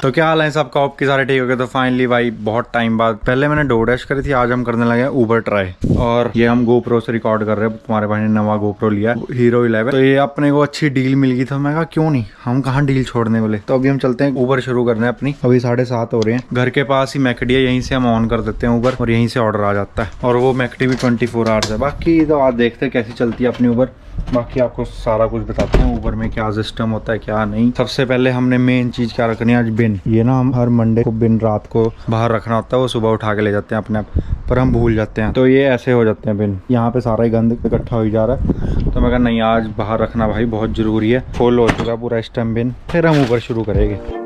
तो क्या हाल है सबका, आपके सारे ठीक हो गए। तो फाइनली भाई बहुत टाइम बाद, पहले मैंने डोरडैश करी थी, आज हम करने लगे हैं उबर ट्राई। और ये हम गोप्रो से रिकॉर्ड कर रहे हैं। तुम्हारे भाई ने नवा गोप्रो लिया हीरो 11। तो ये अपने को अच्छी डील मिल गई, तो मैं कहा क्यों नहीं, हम कहाँ डील छोड़ने वाले। तो अभी हम चलते हैं उबर शुरू करने हैं अपनी। अभी 7:30 हो रहे हैं। घर के पास ही मैकडी है, यहीं से हम ऑन कर देते हैं उबर और यहीं से ऑर्डर आ जाता है। और वो मैकडी भी 24 आवर्स है। बाकी तो आज देखते हैं कैसी चलती है अपनी उबर। बाकी आपको सारा कुछ बताते हैं उबर में क्या सिस्टम होता है क्या नहीं। सबसे पहले हमने मेन चीज क्या रखनी है आज, बिन। ये ना हम हर मंडे को बिन रात को बाहर रखना होता है, वो सुबह उठा के ले जाते हैं अपने आप, पर हम भूल जाते हैं। तो ये ऐसे हो जाते हैं बिन, यहाँ पे सारा ही गंद इकट्ठा हो जा रहा है। तो मैं कहा नहीं, आज बाहर रखना भाई बहुत जरूरी है। फुल हो चुका पूरा इस टाइम बिन, फिर हम उबर शुरू करेंगे।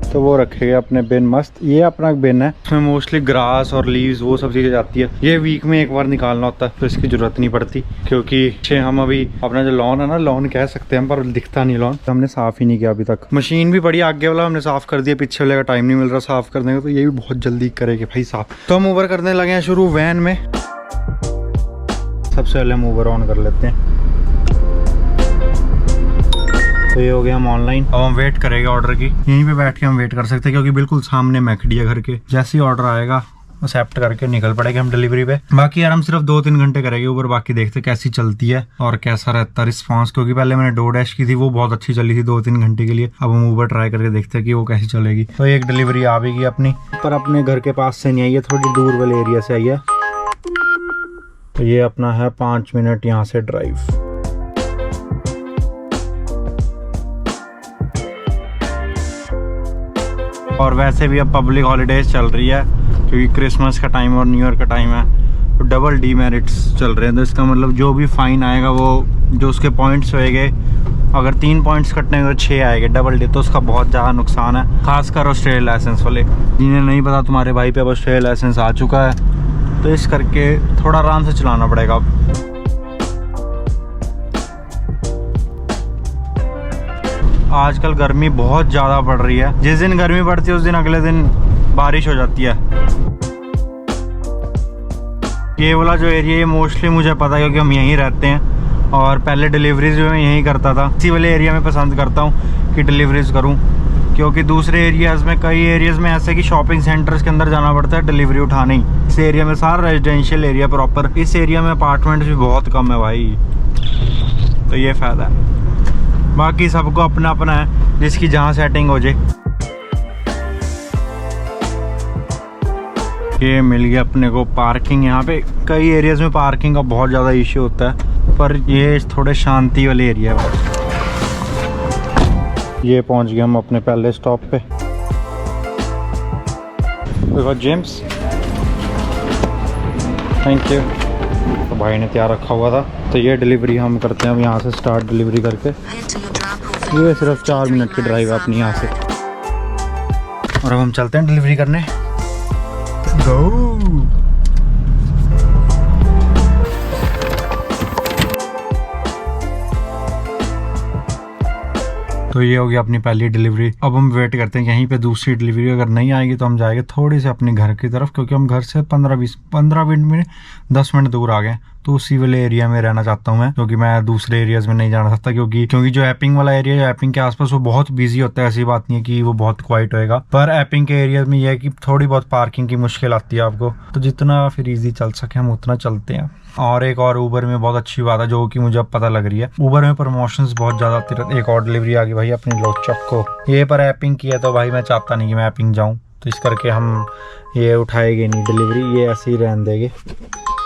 तो वो रखेगा अपने बिन मस्त। ये अपना बिन है, इसमें मोस्टली ग्रास और लीव्स वो सब चीजें जाती है। ये वीक में एक बार निकालना होता है, तो इसकी जरूरत नहीं पड़ती, क्योंकि हम अभी अपना जो लॉन है ना, लॉन कह सकते हैं पर दिखता नहीं लॉन, तो हमने साफ ही नहीं किया अभी तक। मशीन भी बड़ी आगे वाला हमने साफ कर दिया, पीछे वाले का टाइम नहीं मिल रहा साफ करने का, तो ये भी बहुत जल्दी करेंगे भाई साफ। तो हम उबर करने लगे हैं शुरू वैन में। सबसे पहले हम उबर ऑन कर लेते हैं। तो ये हो गया हम ऑनलाइन। अब हम वेट करेंगे ऑर्डर की, यहीं पे बैठ के हम वेट कर सकते हैं, क्योंकि बिल्कुल सामने मैकडी है घर के। जैसे ही ऑर्डर आएगा एक्सेप्ट करके निकल पड़ेंगे हम डिलीवरी पे। बाकी यार हम सिर्फ 2-3 घंटे करेंगे ऊबर, बाकी देखते कैसी चलती है और कैसा रहता है रिस्पांस। क्योंकि पहले मैंने डोरडैश की थी, वो बहुत अच्छी चली थी 2-3 घंटे के लिए। अब हम ऊबर ट्राई करके देखते हैं कि वो कैसी चलेगी। तो एक डिलीवरी आ भी गई अपनी, पर अपने घर के पास से नहीं आई है, थोड़ी दूर वाले एरिया से आई है। तो ये अपना है 5 मिनट यहाँ से ड्राइव। और वैसे भी अब पब्लिक हॉलीडेज चल रही है, क्योंकि क्रिसमस का टाइम और न्यू ईयर का टाइम है, तो डबल डीमेरिट्स चल रहे हैं। तो इसका मतलब जो भी फाइन आएगा, वो जो उसके पॉइंट्स होएंगे, अगर 3 पॉइंट्स कटने तो 6 आएंगे डबल डी। तो उसका बहुत ज़्यादा नुकसान है, खासकर ऑस्ट्रेलिया लाइसेंस वाले। जिन्हें नहीं पता, तुम्हारे भाई पे अब ऑस्ट्रेलिया लाइसेंस आ चुका है, तो इस करके थोड़ा आराम से चलाना पड़ेगा अब। आजकल गर्मी बहुत ज़्यादा पड़ रही है, जिस दिन गर्मी पड़ती है उस दिन अगले दिन बारिश हो जाती है। ये वाला जो एरिया है मोस्टली मुझे पता है, क्योंकि हम यहीं रहते हैं और पहले डिलीवरीज भी मैं यहीं करता था। इसी वाले एरिया में पसंद करता हूँ कि डिलीवरीज करूँ, क्योंकि दूसरे एरियाज़ में, कई एरियाज़ में ऐसे कि शॉपिंग सेंटर्स के अंदर जाना पड़ता है डिलीवरी उठाने ही। इस एरिया में सारा रेजिडेंशियल एरिया प्रॉपर, इस एरिया में अपार्टमेंट्स भी बहुत कम है भाई, तो ये फ़ायदा है। बाकी सबको अपना अपना है, जिसकी जहाँ सेटिंग हो जाए। ये मिल गया अपने को पार्किंग। यहाँ पे कई एरियाज़ में पार्किंग का बहुत ज़्यादा इश्यू होता है, पर ये थोड़े शांति वाले एरिया है। ये पहुँच गए हम अपने पहले स्टॉप पे। देखो जेम्स, थैंक यू। तो भाई ने तैयार रखा हुआ था, तो ये डिलीवरी हम करते हैं अब यहाँ से स्टार्ट डिलीवरी करके। ये सिर्फ 4 मिनट की ड्राइव है अपनी यहाँ से। और अब हम चलते हैं डिलीवरी करने। गो। तो ये हो गया अपनी पहली डिलीवरी। अब हम वेट करते हैं यहीं पे दूसरी डिलीवरी। अगर नहीं आएगी तो हम जाएंगे थोड़ी सी अपने घर की तरफ, क्योंकि हम घर से 15 मिनट में 10 मिनट दूर आ गए। तो उसी वाले एरिया में रहना चाहता हूँ मैं, क्योंकि मैं दूसरे एरियाज में नहीं जाना चाहता। क्योंकि जो एपिंग वाला एरिया है, एपिंग के आसपास, वो बहुत बिजी होता है। ऐसी बात नहीं है कि वो बहुत क्वाइट होएगा, पर एपिंग के एरिया में यह है कि थोड़ी बहुत पार्किंग की मुश्किल आती है आपको। तो जितना फिर ईजी चल सके हम उतना चलते हैं। और एक और उबर में बहुत अच्छी बात है, जो कि मुझे अब पता लग रही है, उबर में प्रमोशंस बहुत ज़्यादा आती रहती है। एक और डिलीवरी आ गई भाई अपनी लोचक को। ये पर एपिंग की है, तो भाई मैं चाहता नहीं कि मैं एपिंग जाऊँ, तो इस करके हम ये उठाएंगे नहीं डिलीवरी, ये ऐसे ही रहने देंगे।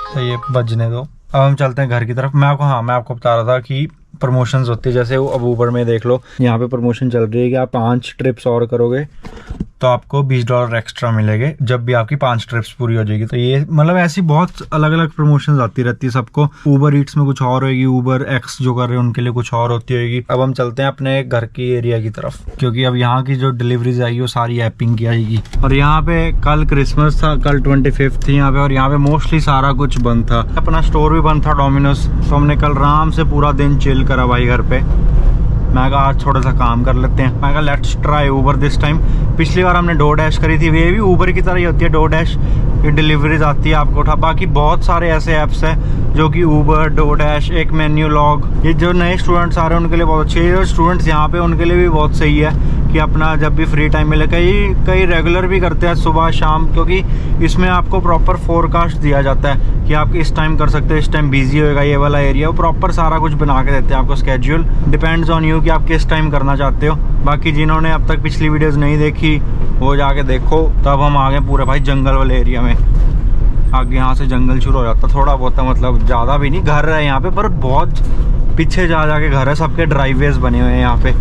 तो ये बजने दो। अब हम चलते हैं घर की तरफ। मैं आपको बता रहा था कि प्रमोशंस होती है, जैसे अब उबर में देख लो, यहाँ पे प्रमोशन चल रही है कि आप 5 ट्रिप्स और करोगे तो आपको $20 एक्स्ट्रा मिलेंगे, जब भी आपकी 5 ट्रिप्स पूरी हो जाएगी। तो ये मतलब ऐसी बहुत अलग अलग प्रमोशंस आती रहती है सबको। उबर ईट्स में कुछ और होगी, उबर एक्स जो कर रहे हैं उनके लिए कुछ और होती होगी। अब हम चलते हैं अपने घर की एरिया की तरफ, क्योंकि अब यहाँ की जो डिलीवरीज आएगी वो सारी एपिंग की आएगी। और यहाँ पे कल क्रिसमस था, कल 25 थी यहाँ पे, और यहाँ पे मोस्टली सारा कुछ बंद था। अपना स्टोर भी बंद था, डोमिनोज। तो हमने कल आराम से पूरा दिन चिल करा भाई घर पे। मैं कहा आज थोड़ा सा काम कर लेते हैं। मैं कहा let's try Uber this time. पिछली बार हमने डोरडैश करी थी, ये भी ऊबर की तरह ही होती है डोरडैश, ये डिलीवरीज आती है आपको उठा। बाकी बहुत सारे ऐसे ऐप्स हैं जो कि ऊबर, डोरडैश, एक मेन्यू लॉग, ये जो नए स्टूडेंट्स आ रहे हैं उनके लिए बहुत अच्छी है। जो स्टूडेंट्स यहाँ पे उनके लिए भी बहुत सही है कि अपना जब भी फ्री टाइम मिले, कई रेगुलर भी करते हैं सुबह शाम, क्योंकि इसमें आपको प्रॉपर फोरकास्ट दिया जाता है कि आप इस टाइम कर सकते हो, इस टाइम बिजी होएगा ये वाला एरिया, वो प्रॉपर सारा कुछ बना के देते हैं आपको स्केड्यूल। डिपेंड्स ऑन यू कि आप किस टाइम करना चाहते हो। बाकी जिन्होंने अब तक पिछली वीडियोस नहीं देखी वो जाके देखो। तब हम आ गए पूरे भाई जंगल वाले एरिया में। आगे यहाँ से जंगल शुरू हो जाता थोड़ा बहुत, मतलब ज़्यादा भी नहीं। घर है यहाँ पे पर बहुत पीछे जा जाके घर है, सबके ड्राइववेज बने हुए हैं यहाँ पे।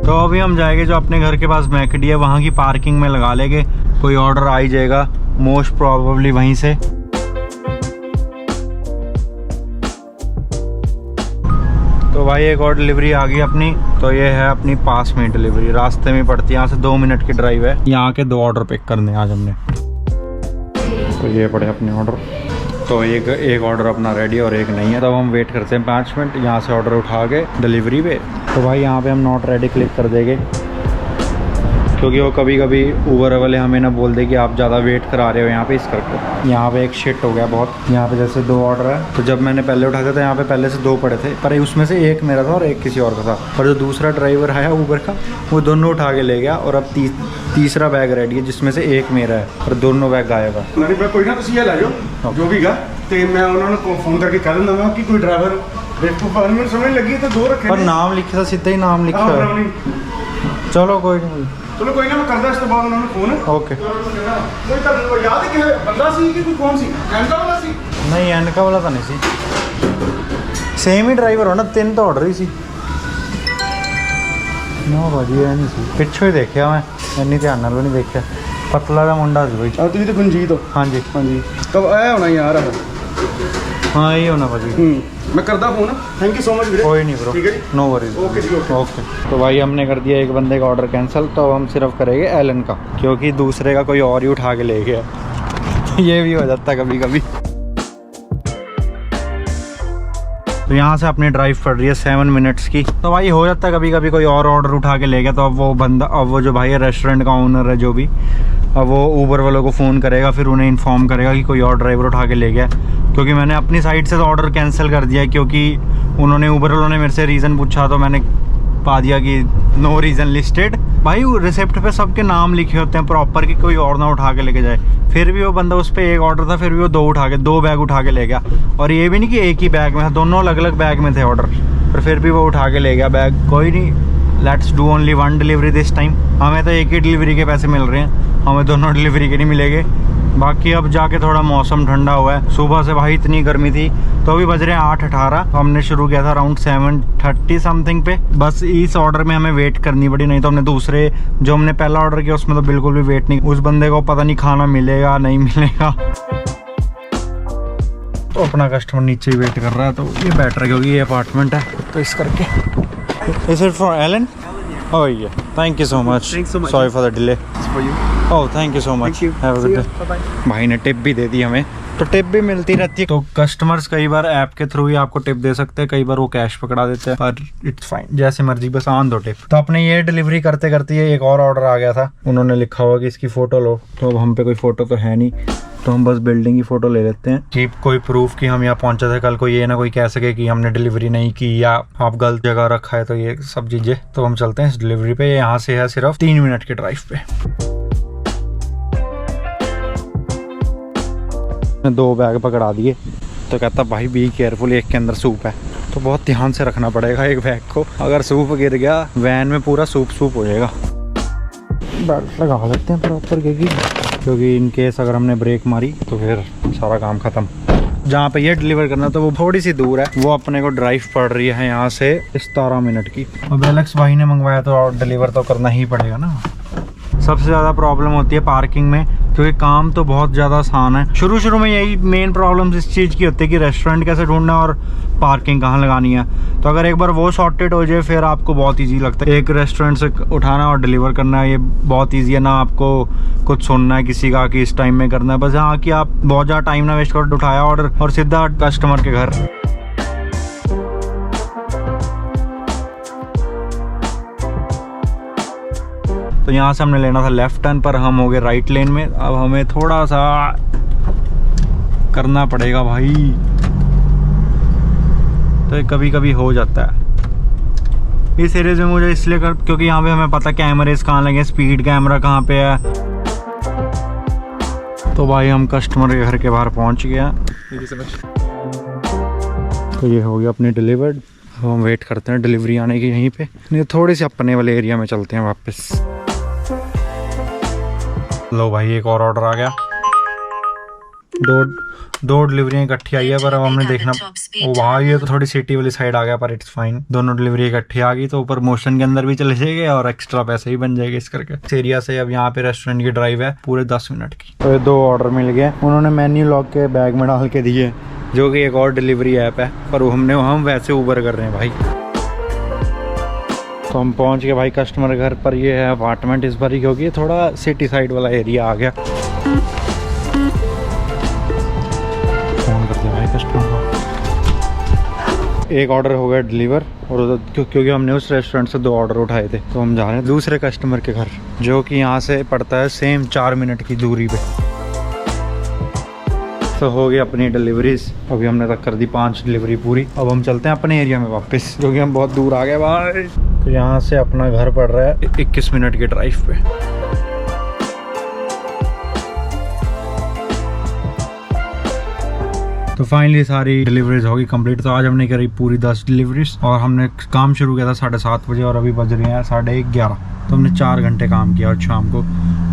तो अभी हम जाएंगे जो अपने घर के पास मैकडी है वहाँ की पार्किंग में लगा लेंगे, कोई ऑर्डर आ ही जाएगा मोस्ट प्रोबेबली वहीं से। तो भाई एक और डिलीवरी आ गई अपनी, तो ये है अपनी पास में डिलीवरी, रास्ते में पड़ती है, यहाँ से 2 मिनट की ड्राइव है। यहाँ के 2 ऑर्डर पिक करने आज हमने, तो ये पड़े अपने ऑर्डर। तो एक ऑर्डर अपना रेडी और एक नहीं है, तो हम वेट करते हैं 5 मिनट, यहाँ से ऑर्डर उठा के डिलीवरी पे। तो भाई यहाँ पे हम नॉट रेडी क्लिक कर देंगे, क्योंकि वो कभी कभी ऊबर वाले हमें ना बोल दे कि आप ज़्यादा वेट करा रहे हो यहाँ पे, इस करके। यहाँ पे एक शिट हो गया बहुत। यहाँ पे जैसे 2 ऑर्डर है, तो जब मैंने पहले उठाया था तो यहाँ पे पहले से 2 पड़े थे, पर उसमें से एक मेरा था और एक किसी और का था। पर जो दूसरा ड्राइवर आया ऊबर का, वो दोनों उठा के ले गया, और अब तीसरा बैग रेडी है जिसमें से एक मेरा है, और दोनों बैग गायब है। कोई ना तुम ये ला जाओ जो भी गा, तो मैं उन्होंने फोन करके कह देना कि कोई ड्राइवर समझ लगी तो 2 रखे, पर नाम लिखे था, सीधा ही नाम लिखा है। चलो कोई नहीं, चलो कोई ना, मैं करदा इसके बाद उन्होंने फोन। ओके। कोई कर याद है कि बंदा सी कि कोई कौन सी एनका वाला सी? नहीं एनका वाला तो नहीं सी, सेम ही ड्राइवर हो ना, 3 तो ऑर्डर ही सी। ना भाजी है नहीं सी, पिछो ही देखा मैं, इन्नी ध्यान नाल नहीं देखा। पतला का मुंडा सी भाई। तुझे तो गुंजीत हो? हाँ जी हाँ जी। कब आया होना यार? हाँ ये होना भाजी। मैं करदा phone. Thank you so much वीरे। कोई नहीं ब्रो, ठीक है जी, नो वरीज। ओके जी ओके। तो भाई हमने कर दिया एक बंदे का ऑर्डर कैंसिल, तो अब हम सिर्फ करेंगे एलन का, क्योंकि दूसरे का कोई और ही उठा के ले गया। ये भी हो जाता है कभी कभी। तो यहाँ से अपनी ड्राइव पड़ रही है 7 मिनट्स की। तो भाई हो जाता है कभी कभी कोई और ऑर्डर उठा के ले गया, तो अब वो बंदा, अब वो जो भाई है रेस्टोरेंट का ओनर है जो भी, अब वो ऊबर वालों को फ़ोन करेगा, फिर उन्हें इन्फॉर्म करेगा कि कोई और ड्राइवर उठा के ले गया। क्योंकि मैंने अपनी साइड से तो ऑर्डर कैंसिल कर दिया, क्योंकि उन्होंने ऊबर वालों ने मेरे से रीज़न पूछा, तो मैंने पा दिया कि नो रीज़न लिस्टेड। भाई रिसिप्ट पे सबके नाम लिखे होते हैं प्रॉपर, कि कोई और ना उठा के लेके जाए। फिर भी वो बंदा, उस पर एक ऑर्डर था, फिर भी वो 2 बैग उठा के ले गया। और ये भी नहीं कि एक ही बैग में था, दोनों अलग अलग बैग में थे ऑर्डर, पर फिर भी वो उठा के ले गया बैग। कोई नहीं, let's do only 1 delivery this time. हमें तो एक ही डिलीवरी के पैसे मिल रहे हैं, हमें दोनों डिलीवरी के नहीं मिलेंगे। बाकी अब जाके थोड़ा मौसम ठंडा हुआ है, सुबह से भाई इतनी गर्मी थी। तो अभी बज रहे हैं 8:18। हमने शुरू किया था अराउंड 7:30 समथिंग पे। बस इस ऑर्डर में हमें वेट करनी पड़ी, नहीं तो हमने दूसरे जो हमने पहला ऑर्डर किया उसमें तो बिल्कुल भी वेट नहीं। उस बंदे को पता नहीं खाना मिलेगा नहीं मिलेगा। तो अपना कस्टमर नीचे ही वेट कर रहा है, तो ये बेटर है क्योंकि ये अपार्टमेंट है, तो इस करके। Is it for Alan? Oh yeah. Thank you so much. Thanks so much. Sorry for the delay. It's for you. Oh, thank you so much. Thank you. Have a See good you. day. Bye-bye. भाई ने tip भी दे दी हमें, तो tip भी मिलती रहती है। तो कस्टमर्स कई बार ऐप के थ्रू ही आपको टिप दे सकते हैं, कई बार वो कैश पकड़ा देते हैं, पर इट्स फाइन, जैसे मर्जी, बस आन दो टिप। तो अपने ये डिलीवरी करते करते ये एक और ऑर्डर आ गया था, उन्होंने लिखा हुआ कि इसकी फ़ोटो लो, तो अब हम पे कोई फ़ोटो तो है नहीं, तो हम बस बिल्डिंग की फ़ोटो ले लेते हैं कि कोई प्रूफ कि हम यहाँ पहुँचे थे। कल को ये ना कोई कह सके कि हमने डिलीवरी नहीं की या आप गलत जगह रखा है, तो ये सब चीज़ें। तो हम चलते हैं इस डिलीवरी पे, यहाँ से है सिर्फ 3 मिनट के ड्राइव पे। 2 बैग पकड़ा दिए, तो कहता भाई बी केयरफुल, एक के अंदर सूप है, तो बहुत ध्यान से रखना पड़ेगा एक बैग को, अगर सूप गिर गया वैन में पूरा सूप हो जाएगा। बेल्ट लगा लेते हैं प्रॉपर, क्योंकि इन केस अगर हमने ब्रेक मारी तो फिर सारा काम ख़त्म। जहाँ पे ये डिलीवर करना तो वो थोड़ी सी दूर है, वो अपने को ड्राइव पड़ रही है यहाँ से 17 मिनट की। अब एलेक्स भाई ने मंगवाया तो डिलीवर तो करना ही पड़ेगा ना। सबसे ज़्यादा प्रॉब्लम होती है पार्किंग में, क्योंकि काम तो बहुत ज़्यादा आसान है। शुरू में यही मेन प्रॉब्लम इस चीज़ की होती है कि रेस्टोरेंट कैसे ढूंढना और पार्किंग कहाँ लगानी है। तो अगर एक बार वो सॉर्टेड हो जाए फिर आपको बहुत इजी लगता है। एक रेस्टोरेंट से उठाना और डिलीवर करना ये बहुत ईजी है, ना आपको कुछ सुनना है किसी का कि इस टाइम में करना है, बस हाँ कि आप बहुत ज़्यादा टाइम ना वेस्ट कर, उठाया ऑर्डर और सीधा कस्टमर के घर। तो यहाँ से हमने लेना था लेफ्ट टर्न, पर हम हो गए राइट लेन में। अब हमें थोड़ा सा करना पड़ेगा भाई, तो ये कभी कभी हो जाता है इस एरिया में मुझे इसलिए क्योंकि यहाँ पे हमें पता कैमरेज कहाँ लगे, स्पीड कैमरा कहाँ पे है। तो भाई हम कस्टमर के घर के बाहर पहुँच गए हैं। तो ये हो गया अपनी डिलीवर्ड। अब हम वेट करते हैं डिलीवरी आने की यहीं पे, नहीं थोड़ी सी अपने वाले एरिया में चलते हैं वापस। लो भाई एक और ऑर्डर आ गया, दो डिलीवरियाँ इकट्ठी आई है, पर अब हमने देखना वो वहाँ ये तो थोड़ी सिटी वाली साइड आ गया, पर इट्स फाइन। दोनों डिलीवरी इकट्ठी आ गई तो प्रमोशन के अंदर भी चले जाएंगे और एक्स्ट्रा पैसे ही बन जाएंगे इस करके। इस एरिया से अब यहाँ पे रेस्टोरेंट की ड्राइव है पूरे 10 मिनट की। तो ये 2 ऑर्डर मिल गए, उन्होंने मेन्यू लॉग के बैग में डाल के दिए, जो कि एक और डिलीवरी ऐप है, पर हम वैसे ऊबर कर रहे हैं भाई। तो हम पहुँच गए भाई कस्टमर घर पर। ये है अपार्टमेंट इस बार, क्योंकि थोड़ा सिटी साइड वाला एरिया आ गया। एक ऑर्डर हो गया डिलीवर, और क्योंकि हमने उस रेस्टोरेंट से 2 ऑर्डर उठाए थे, तो हम जा रहे हैं दूसरे कस्टमर के घर, जो कि यहाँ से पड़ता है सेम 4 मिनट की दूरी पे। तो हो गई अपनी डिलीवरीज, अभी हमने तक कर दी 5 डिलीवरी पूरी। अब हम चलते हैं अपने एरिया में वापस, क्योंकि हम बहुत दूर आ गए भाई। तो यहाँ से अपना घर पड़ रहा है 21 मिनट की ड्राइव पे। तो फाइनली सारी डिलीवरीज होगी कंप्लीट। तो आज हमने करी पूरी 10 डिलीवरीज, और हमने काम शुरू किया था 7:30 बजे, और अभी बज रहे हैं 11:30। तो हमने 4 घंटे काम किया। और शाम को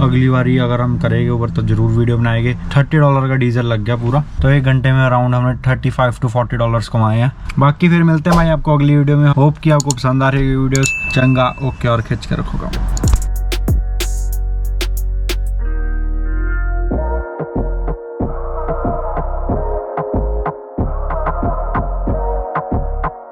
अगली बारी अगर हम करेंगे ऊपर तो जरूर वीडियो बनाएंगे। $30 का डीजल लग गया पूरा, तो 1 घंटे में अराउंड हमने $35 to $40 कमाए हैं। बाकी फिर मिलते हैं भाई आपको अगली वीडियो में। होप कि आपको पसंद आ रही है वीडियोस। चंगा ओके और खींच के रखोगा।